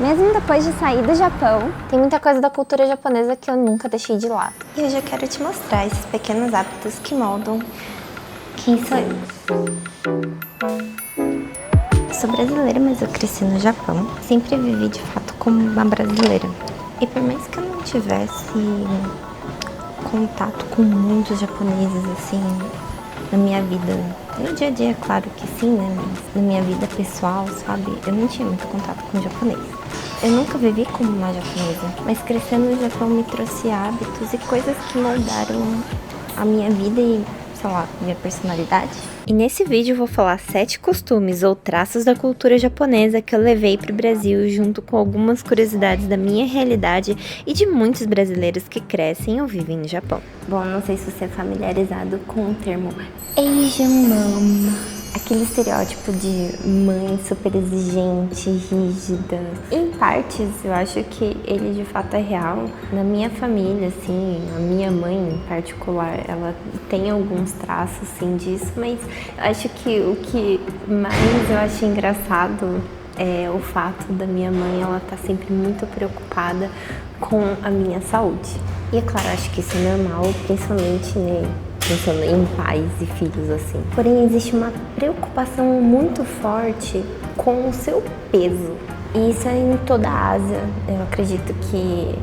Mesmo depois de sair do Japão, tem muita coisa da cultura japonesa que eu nunca deixei de lado. E hoje eu quero te mostrar esses pequenos hábitos que moldam quem sou eu. Eu sou brasileira, mas eu cresci no Japão. Sempre vivi de fato como uma brasileira. E por mais que eu não tivesse contato com muitos japoneses, assim, na minha vida, no dia a dia, claro que sim, né, mas na minha vida pessoal, sabe, eu não tinha muito contato com japonês. Eu nunca vivi como uma japonesa, mas crescendo no Japão me trouxe hábitos e coisas que moldaram a minha vida e, sei lá, minha personalidade. E nesse vídeo eu vou falar 7 costumes ou traços da cultura japonesa que eu levei para o Brasil junto com algumas curiosidades da minha realidade e de muitos brasileiros que crescem ou vivem no Japão. Bom, não sei se você é familiarizado com o termo Asian Mom, aquele estereótipo de mãe super exigente, rígida. Em partes, eu acho que ele de fato é real. Na minha família, assim, a minha mãe em particular, ela tem alguns traços, assim, disso, mas eu acho que o que mais eu acho engraçado é o fato da minha mãe, ela tá sempre muito preocupada com a minha saúde. E é claro, acho que isso é normal, principalmente, né, pensando em pais e filhos, assim. Porém, existe uma preocupação muito forte com o seu peso. E isso é em toda a Ásia. Eu acredito que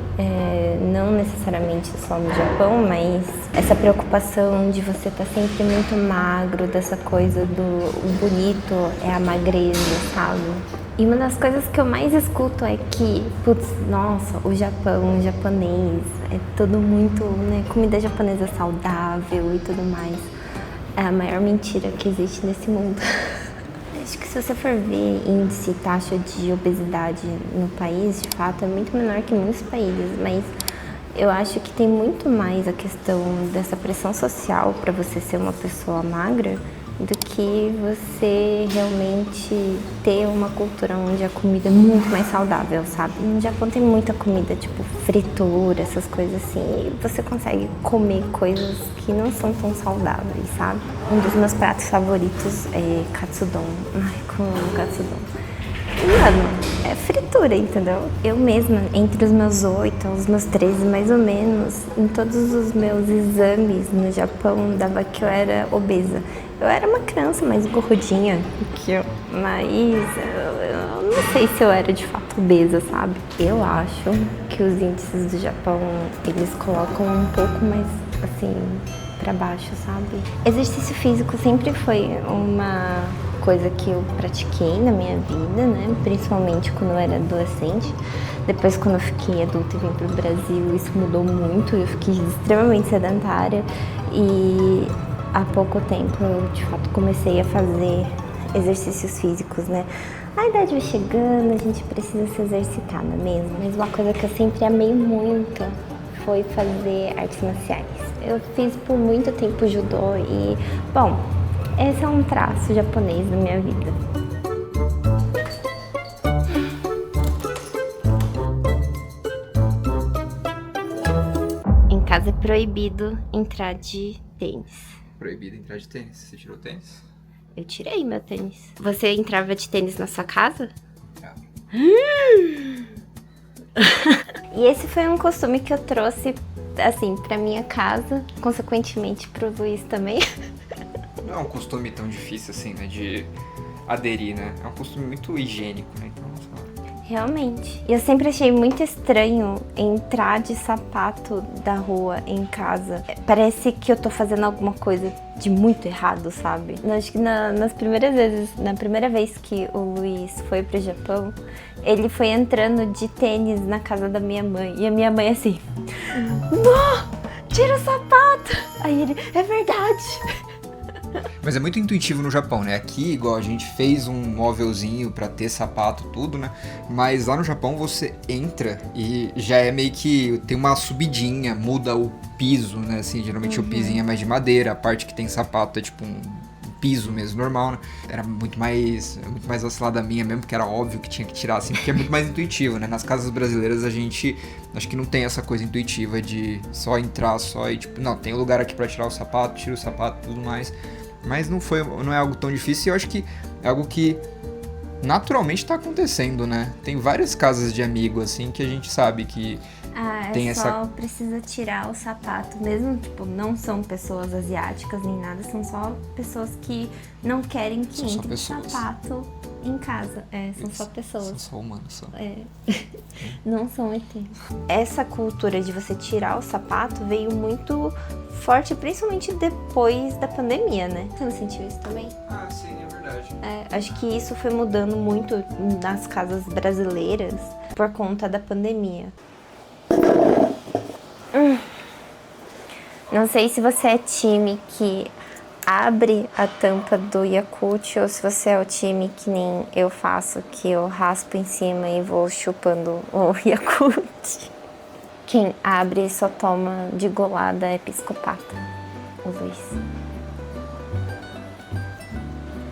não necessariamente só no Japão, mas essa preocupação de você estar sempre muito magro, dessa coisa do o bonito é a magreza, sabe? E uma das coisas que eu mais escuto é que, putz, nossa, o Japão, o japonês, é tudo muito, né, comida japonesa saudável e tudo mais. É a maior mentira que existe nesse mundo. Acho que se você for ver índice, taxa de obesidade no país, de fato, é muito menor que em muitos países, mas eu acho que tem muito mais a questão dessa pressão social para você ser uma pessoa magra do que você realmente ter uma cultura onde a comida é muito mais saudável, sabe? No Japão tem muita comida, tipo fritura, essas coisas assim, e você consegue comer coisas que não são tão saudáveis, sabe? Um dos meus pratos favoritos é katsudon. Ai, como eu amo katsudon. Mano, é fritura, entendeu? Eu mesma, entre os meus 8 aos meus 13, mais ou menos, em todos os meus exames no Japão, dava que eu era obesa. Eu era uma criança mais gordinha que eu, mas eu não sei se eu era de fato obesa, sabe? Eu acho que os índices do Japão, eles colocam um pouco mais, assim, pra baixo, sabe? Exercício físico sempre foi uma coisa que eu pratiquei na minha vida, né? Principalmente quando eu era adolescente. Depois, quando eu fiquei adulta e vim pro Brasil, isso mudou muito. Eu fiquei extremamente sedentária e há pouco tempo eu, de fato, comecei a fazer exercícios físicos, né? A idade vai chegando, a gente precisa se exercitar, não é mesmo? Mas uma coisa que eu sempre amei muito foi fazer artes marciais. Eu fiz por muito tempo judô e, bom, esse é um traço japonês na minha vida. Em casa é proibido entrar de tênis. Proibido entrar de tênis. Você tirou o tênis? Eu tirei meu tênis. Você entrava de tênis na sua casa? Entrava. E esse foi um costume que eu trouxe, assim, pra minha casa, consequentemente pro Luiz também. Não é um costume tão difícil assim, né, de aderir, né? É um costume muito higiênico, né? Então, sei lá. Realmente. E eu sempre achei muito estranho entrar de sapato da rua em casa. Parece que eu tô fazendo alguma coisa de muito errado, sabe? Acho que nas primeiras vezes, na primeira vez que o Luiz foi pro Japão, ele foi entrando de tênis na casa da minha mãe. E a minha mãe assim, Nó, tira o sapato! Aí ele, é verdade! Mas é muito intuitivo no Japão, né? Aqui, igual a gente fez um móvelzinho pra ter sapato, tudo, né? Mas lá no Japão você entra e já é meio que tem uma subidinha, muda o piso, né? Assim, geralmente o pisinho é mais de madeira, a parte que tem sapato é tipo um piso mesmo, normal, né? Era muito mais vacilada minha mesmo, porque era óbvio que tinha que tirar assim, porque é muito mais intuitivo, né? Nas casas brasileiras a gente, acho que não tem essa coisa intuitiva de só entrar, só e tipo, não, tem um lugar aqui pra tirar o sapato, tira o sapato e tudo mais. Mas não é algo tão difícil e eu acho que é algo que naturalmente tá acontecendo, né? Tem várias casas de amigo, assim, que a gente sabe que tem só precisa tirar o sapato. Mesmo, tipo, não são pessoas asiáticas nem nada, são só pessoas que não querem que entre sapato em casa. São só pessoas. São só humanos, só. Não são ET. Essa cultura de você tirar o sapato veio muito forte, principalmente depois da pandemia, né? Você não sentiu isso também? Ah, sim, é verdade. Acho que isso foi mudando muito nas casas brasileiras por conta da pandemia. Não sei se você é time que abre a tampa do Yakult ou se você é o time que nem eu faço, que eu raspo em cima e vou chupando o Yakult. Quem abre e só toma de golada é psicopata, o Luiz.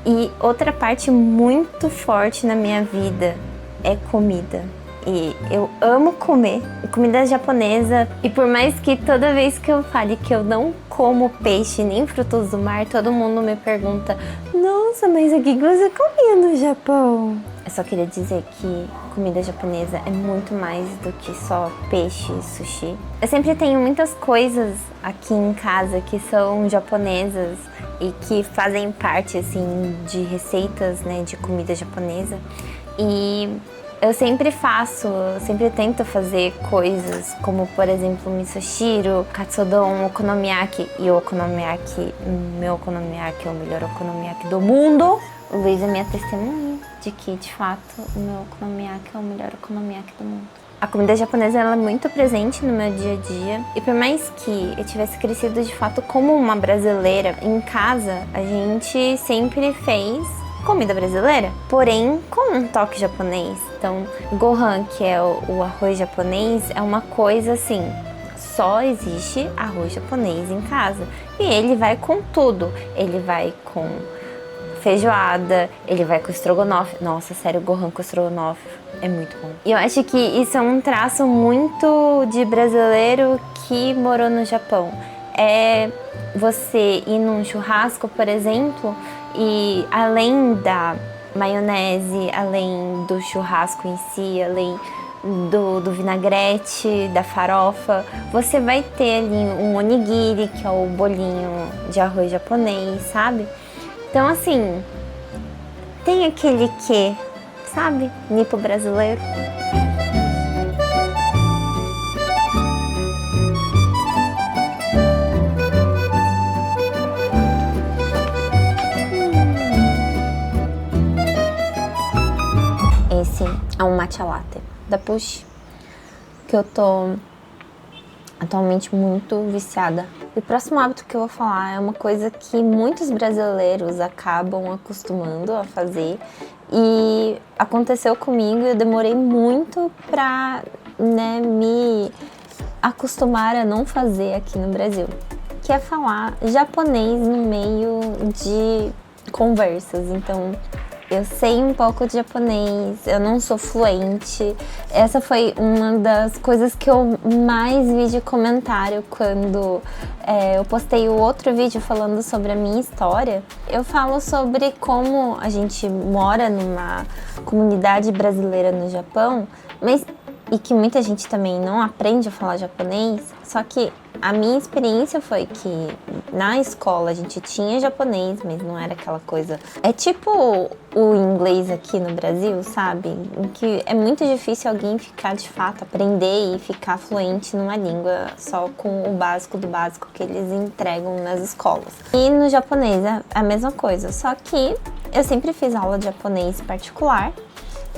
E outra parte muito forte na minha vida é comida. E eu amo comer comida japonesa. E por mais que toda vez que eu fale que eu não como peixe nem frutos do mar, todo mundo me pergunta: nossa, mas o que você comia no Japão? Eu só queria dizer que comida japonesa é muito mais do que só peixe e sushi. Eu sempre tenho muitas coisas aqui em casa que são japonesas e que fazem parte, assim, de receitas, né, de comida japonesa. E eu sempre sempre tento fazer coisas como, por exemplo, misoshiro, katsudon, okonomiyaki. E o okonomiyaki, meu okonomiyaki é o melhor okonomiyaki do mundo. O Luiz é minha testemunha de que, de fato, o meu okonomiyaki é o melhor okonomiyaki do mundo. A comida japonesa ela é muito presente no meu dia a dia. E por mais que eu tivesse crescido, de fato, como uma brasileira, em casa, a gente sempre fez comida brasileira, porém com um toque japonês. Então, Gohan, que é o arroz japonês, é uma coisa assim, só existe arroz japonês em casa. E ele vai com tudo. Ele vai com feijoada, ele vai com estrogonofe. Nossa, sério, Gohan com estrogonofe é muito bom. E eu acho que isso é um traço muito de brasileiro que morou no Japão. É você ir num churrasco, por exemplo, e além da maionese, além do churrasco em si, além do vinagrete, da farofa, você vai ter ali um onigiri, que é o bolinho de arroz japonês, sabe? Então, assim, tem aquele quê, sabe? Nipo brasileiro. Esse é um matcha latte da Push, que eu tô atualmente muito viciada. E o próximo hábito que eu vou falar é uma coisa que muitos brasileiros acabam acostumando a fazer. E aconteceu comigo e eu demorei muito pra, me acostumar a não fazer aqui no Brasil. Que é falar japonês no meio de conversas. Então, eu sei um pouco de japonês, eu não sou fluente. Essa foi uma das coisas que eu mais vi de comentário quando eu postei o outro vídeo falando sobre a minha história. Eu falo sobre como a gente mora numa comunidade brasileira no Japão, e que muita gente também não aprende a falar japonês, só que a minha experiência foi que na escola a gente tinha japonês, mas não era aquela coisa... É tipo o inglês aqui no Brasil, sabe? Em que é muito difícil alguém ficar, de fato, aprender e ficar fluente numa língua só com o básico do básico que eles entregam nas escolas. E no japonês é a mesma coisa, só que eu sempre fiz aula de japonês particular.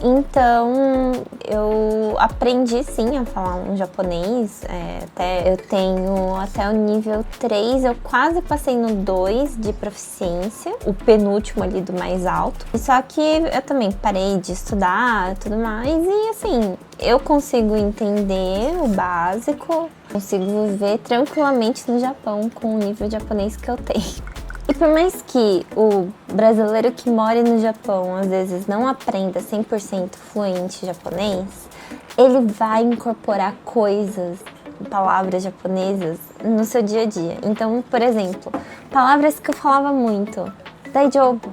Então, eu aprendi sim a falar um japonês, eu tenho até o nível 3, eu quase passei no 2 de proficiência, o penúltimo ali do mais alto. Só que eu também parei de estudar e tudo mais, e assim, eu consigo entender o básico, consigo viver tranquilamente no Japão com o nível de japonês que eu tenho. E por mais que o brasileiro que mora no Japão às vezes não aprenda 100% fluente japonês, ele vai incorporar coisas, palavras japonesas no seu dia a dia. Então, por exemplo, palavras que eu falava muito, daijoubu,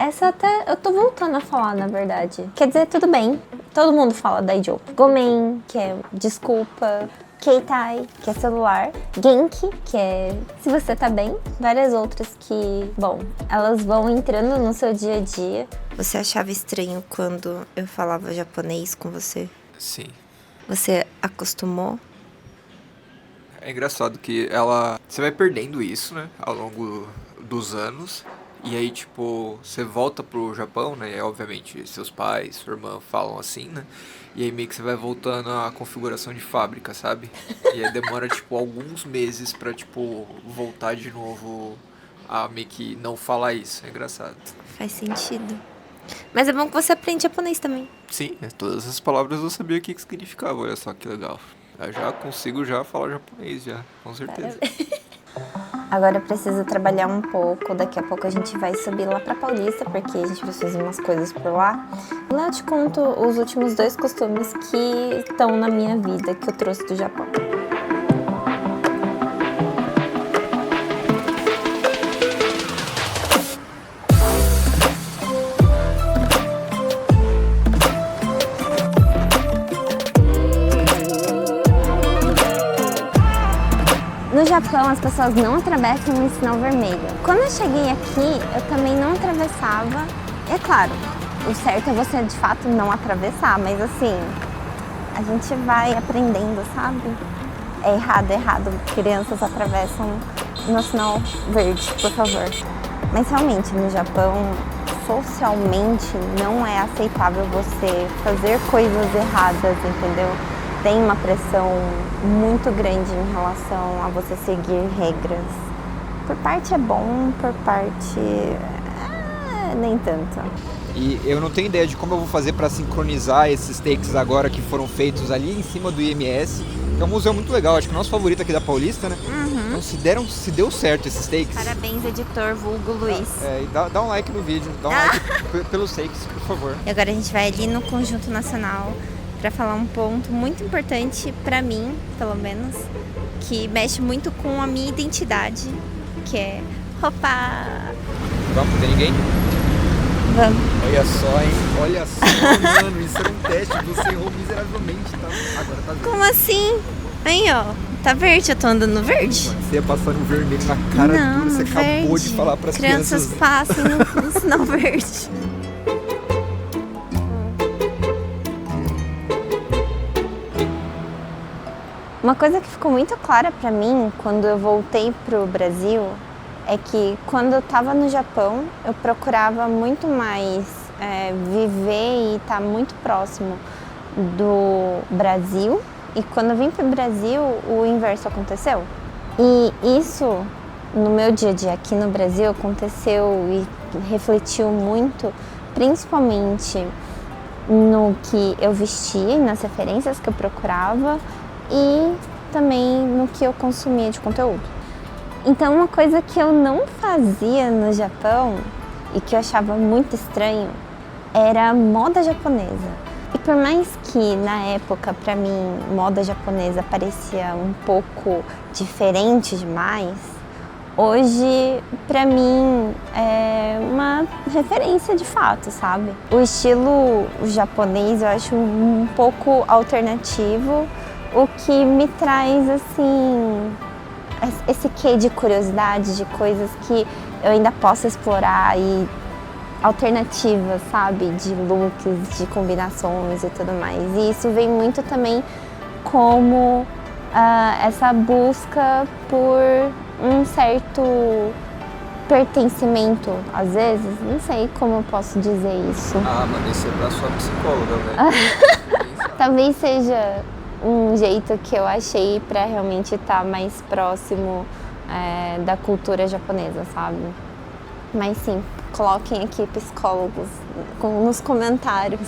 Essa até eu tô voltando a falar, na verdade. Quer dizer, tudo bem. Todo mundo fala Daijou. Gomen, que é desculpa. Keitai, que é celular. Genki, que é se você tá bem. Várias outras que, bom, elas vão entrando no seu dia a dia. Você achava estranho quando eu falava japonês com você? Sim. Você acostumou? É engraçado que você vai perdendo isso, né, ao longo dos anos. E aí, tipo, você volta pro Japão, né? E obviamente seus pais, sua irmã falam assim, né? E aí meio que você vai voltando à configuração de fábrica, sabe? E aí demora, tipo, alguns meses pra, tipo, voltar de novo a meio que não falar isso. É engraçado. Faz sentido. Mas é bom que você aprende japonês também. Sim, todas as palavras eu sabia o que significava, olha só que legal. Eu já consigo já falar japonês, já, com certeza. Agora eu preciso trabalhar um pouco, daqui a pouco a gente vai subir lá pra Paulista, porque a gente precisa fazer umas coisas por lá. Lá eu te conto os últimos 2 costumes que estão na minha vida, que eu trouxe do Japão. No Japão, as pessoas não atravessam o sinal vermelho. Quando eu cheguei aqui, eu também não atravessava. É claro, o certo é você, de fato, não atravessar, mas assim, a gente vai aprendendo, sabe? É errado. Crianças atravessam no sinal verde, por favor. Mas realmente, no Japão, socialmente, não é aceitável você fazer coisas erradas, entendeu? Tem uma pressão muito grande em relação a você seguir regras. Por parte é bom, por parte nem tanto. E eu não tenho ideia de como eu vou fazer para sincronizar esses takes agora que foram feitos ali em cima do IMS, que é um museu muito legal, acho que é o nosso favorito aqui da Paulista, né? Então se deu certo esses takes. Parabéns, editor vulgo Luiz. E dá um like no vídeo, dá um like pelos takes, por favor. E agora a gente vai ali no Conjunto Nacional para falar um ponto muito importante para mim, pelo menos, que mexe muito com a minha identidade, que é roupa. Vamos, tem ninguém? Vamos. Olha só, hein? Olha só, mano, isso era um teste, você errou miseravelmente, tá? Agora tá verde. Como assim? Aí, ó, tá verde, eu tô andando no verde? Você ia passar no vermelho na cara dura, você acabou de falar pras crianças. Passem no sinal verde. Uma coisa que ficou muito clara pra mim quando eu voltei pro Brasil é que quando eu tava no Japão, eu procurava muito mais viver e estar muito próximo do Brasil. E quando eu vim pro Brasil, o inverso aconteceu. E isso, no meu dia a dia aqui no Brasil, aconteceu e refletiu muito, principalmente no que eu vestia e nas referências que eu procurava, e também no que eu consumia de conteúdo. Então, uma coisa que eu não fazia no Japão e que eu achava muito estranho era moda japonesa. E por mais que na época, pra mim, moda japonesa parecia um pouco diferente demais, hoje, pra mim, é uma referência de fato, sabe? O estilo japonês eu acho um pouco alternativo, o que me traz, assim, esse quê de curiosidade, de coisas que eu ainda posso explorar e alternativas, sabe? De looks, de combinações e tudo mais. E isso vem muito também como essa busca por um certo pertencimento, às vezes. Não sei como eu posso dizer isso. Ah, mano, isso é pra sua psicóloga, velho. Talvez seja um jeito que eu achei pra realmente estar mais próximo da cultura japonesa, sabe? Mas sim, coloquem aqui psicólogos nos comentários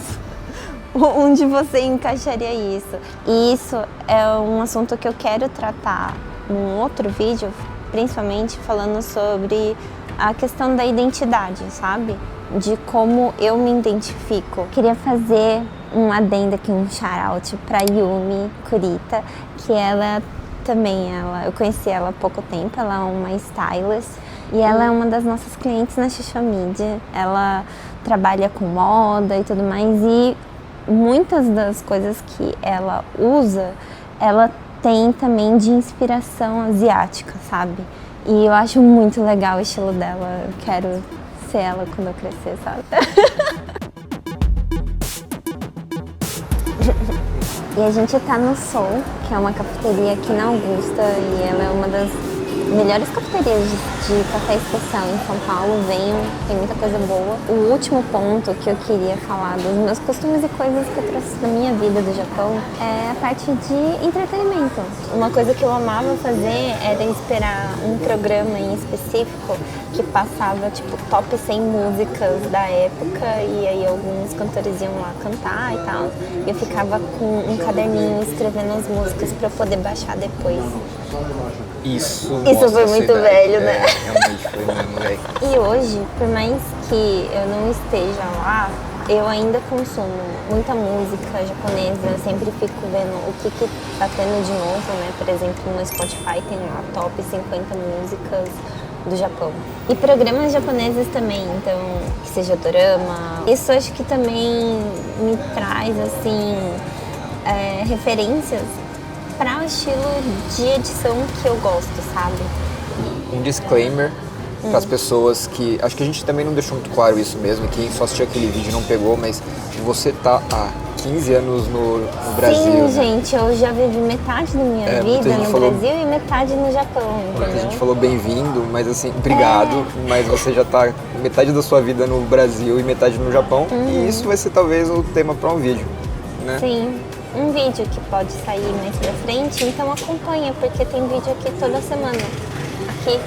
onde você encaixaria isso. E isso é um assunto que eu quero tratar num outro vídeo, principalmente falando sobre a questão da identidade, sabe? De como eu me identifico. Queria fazer um adendo aqui, um shout-out pra Yumi Kurita, que ela também, eu conheci ela há pouco tempo, ela é uma stylist E ela é uma das nossas clientes na Social Media. Ela trabalha com moda e tudo mais. E muitas das coisas que ela usa, ela tem também de inspiração asiática, sabe? E eu acho muito legal o estilo dela. Eu quero ser ela quando eu crescer, sabe? E a gente tá no Sol, que é uma cafeteria aqui na Augusta, e ela é uma das melhores cafeterias de café especial em São Paulo. Venham, tem muita coisa boa. O último ponto que eu queria falar dos meus costumes e coisas que eu trouxe da minha vida do Japão é a parte de entretenimento. Uma coisa que eu amava fazer era esperar um programa em específico que passava tipo top 100 músicas da época, e aí alguns cantores iam lá cantar e tal. E eu ficava com um caderninho escrevendo as músicas para eu poder baixar depois. Isso foi muito velho, né? Realmente foi mesmo, velho. E hoje, por mais que eu não esteja lá, eu ainda consumo muita música japonesa. Eu sempre fico vendo o que tá tendo de novo, né? Por exemplo, no Spotify tem lá top 50 músicas do Japão. E programas japoneses também, então, que seja dorama. Isso acho que também me traz, assim, referências para o estilo de edição que eu gosto, sabe? Um disclaimer para as pessoas que... Acho que a gente também não deixou muito claro isso mesmo, quem só assistiu aquele vídeo não pegou, mas você tá há 15 anos no Brasil. Sim, né? gente, eu já vivi metade da minha vida no Brasil e metade no Japão, entendeu? A gente falou bem-vindo, mas assim, obrigado, mas você já tá metade da sua vida no Brasil e metade no Japão, e isso vai ser talvez o tema para um vídeo, né? Sim. Um vídeo que pode sair mais pra frente, então acompanha, porque tem vídeo aqui toda semana. Aqui